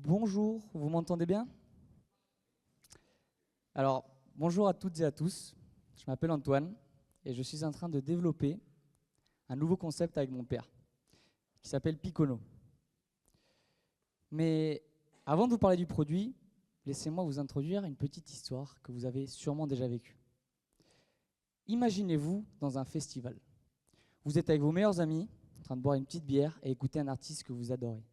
Bonjour, vous m'entendez bien? Alors, bonjour à toutes et à tous. Je m'appelle Antoine et je suis en train de développer un nouveau concept avec mon père qui s'appelle Picono. Mais avant de vous parler du produit, laissez-moi vous introduire une petite histoire que vous avez sûrement déjà vécue. Imaginez-vous dans un festival. Vous êtes avec vos meilleurs amis, en train de boire une petite bière et écouter un artiste que vous adorez.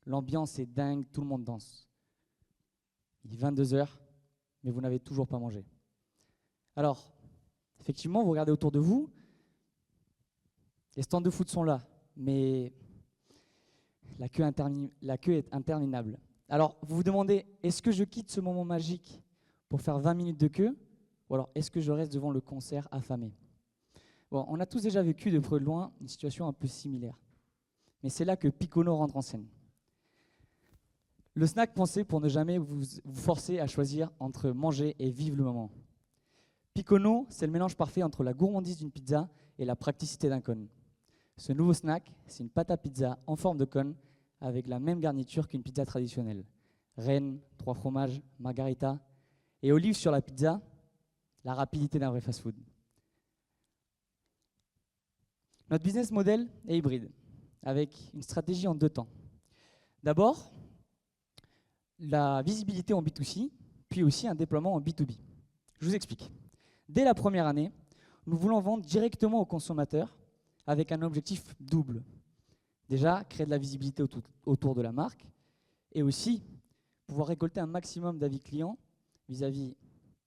L'ambiance est dingue, tout le monde danse. Il est 22 heures, mais vous n'avez toujours pas mangé. Alors, effectivement, vous regardez autour de vous, les stands de foot sont là, mais la queue est interminable. Alors, vous vous demandez, est-ce que je quitte ce moment magique pour faire 20 minutes de queue, ou alors est-ce que je reste devant le concert affamé? Bon, on a tous déjà vécu de près ou de loin une situation un peu similaire, mais c'est là que Picono rentre en scène. Le snack pensé pour ne jamais vous forcer à choisir entre manger et vivre le moment. Picono, c'est le mélange parfait entre la gourmandise d'une pizza et la praticité d'un cône. Ce nouveau snack, c'est une pâte à pizza en forme de cône avec la même garniture qu'une pizza traditionnelle. Reine, 3 fromages, margarita et olives sur la pizza, la rapidité d'un vrai fast-food. Notre business model est hybride, avec une stratégie en 2 temps. D'abord, la visibilité en B2C, puis aussi un déploiement en B2B. Je vous explique. Dès la première année, nous voulons vendre directement aux consommateurs avec un objectif double. Déjà, créer de la visibilité autour de la marque et aussi pouvoir récolter un maximum d'avis clients vis-à-vis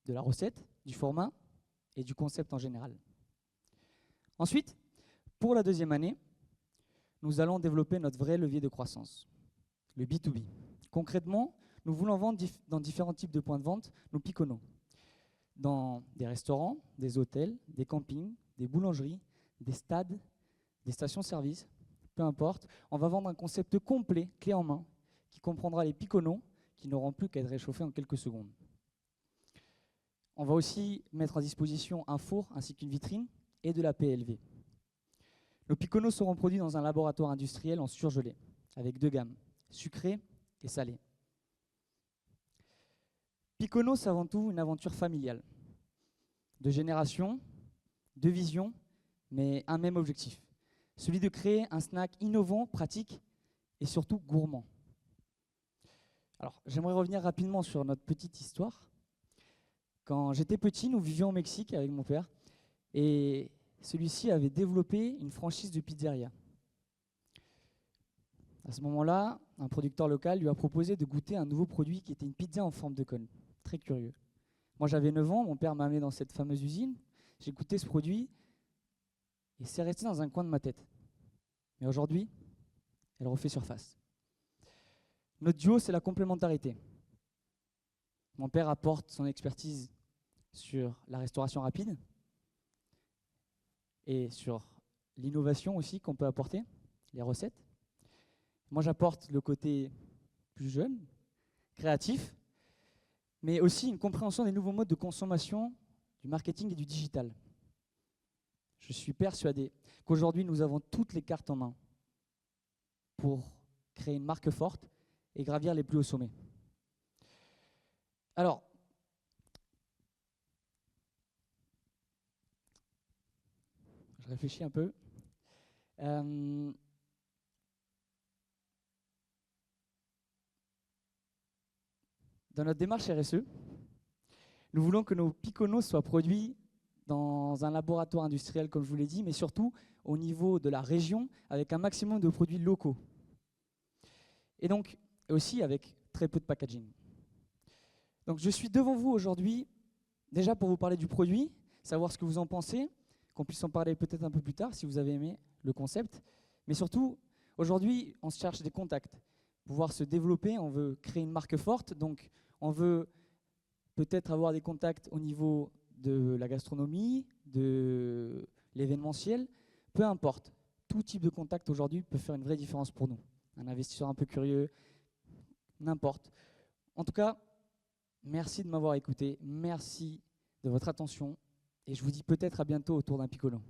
de la recette, du format et du concept en général. Ensuite, pour la deuxième année, nous allons développer notre vrai levier de croissance, le B2B. Concrètement, nous voulons vendre dans différents types de points de vente nos Picono. Dans des restaurants, des hôtels, des campings, des boulangeries, des stades, des stations-service, peu importe. On va vendre un concept complet, clé en main, qui comprendra les Picono, qui n'auront plus qu'à être réchauffés en quelques secondes. On va aussi mettre à disposition un four ainsi qu'une vitrine et de la PLV. Nos Picono seront produits dans un laboratoire industriel en surgelé, avec 2 gammes, sucré et salé. Picono, c'est avant tout une aventure familiale, de génération, de vision, mais un même objectif, celui de créer un snack innovant, pratique et surtout gourmand. Alors, j'aimerais revenir rapidement sur notre petite histoire. Quand j'étais petit, nous vivions au Mexique avec mon père et celui-ci avait développé une franchise de pizzeria. À ce moment-là, un producteur local lui a proposé de goûter un nouveau produit qui était une pizza en forme de cône. Très curieux. Moi, j'avais 9 ans, mon père m'a amené dans cette fameuse usine. J'ai goûté ce produit et c'est resté dans un coin de ma tête. Mais aujourd'hui, elle refait surface. Notre duo, c'est la complémentarité. Mon père apporte son expertise sur la restauration rapide et sur l'innovation aussi qu'on peut apporter, les recettes. Moi, j'apporte le côté plus jeune, créatif, mais aussi une compréhension des nouveaux modes de consommation, du marketing et du digital. Je suis persuadé qu'aujourd'hui, nous avons toutes les cartes en main pour créer une marque forte et gravir les plus hauts sommets. Alors, je réfléchis un peu. Dans notre démarche RSE, nous voulons que nos Picono soient produits dans un laboratoire industriel, comme je vous l'ai dit, mais surtout au niveau de la région, avec un maximum de produits locaux. Et donc, aussi avec très peu de packaging. Donc, je suis devant vous aujourd'hui, déjà pour vous parler du produit, savoir ce que vous en pensez, qu'on puisse en parler peut-être un peu plus tard, si vous avez aimé le concept. Mais surtout, aujourd'hui, on se cherche des contacts. Pouvoir se développer, on veut créer une marque forte, donc on veut peut-être avoir des contacts au niveau de la gastronomie, de l'événementiel, peu importe. Tout type de contact aujourd'hui peut faire une vraie différence pour nous. Un investisseur un peu curieux, n'importe. En tout cas, merci de m'avoir écouté, merci de votre attention et je vous dis peut-être à bientôt autour d'un Picono.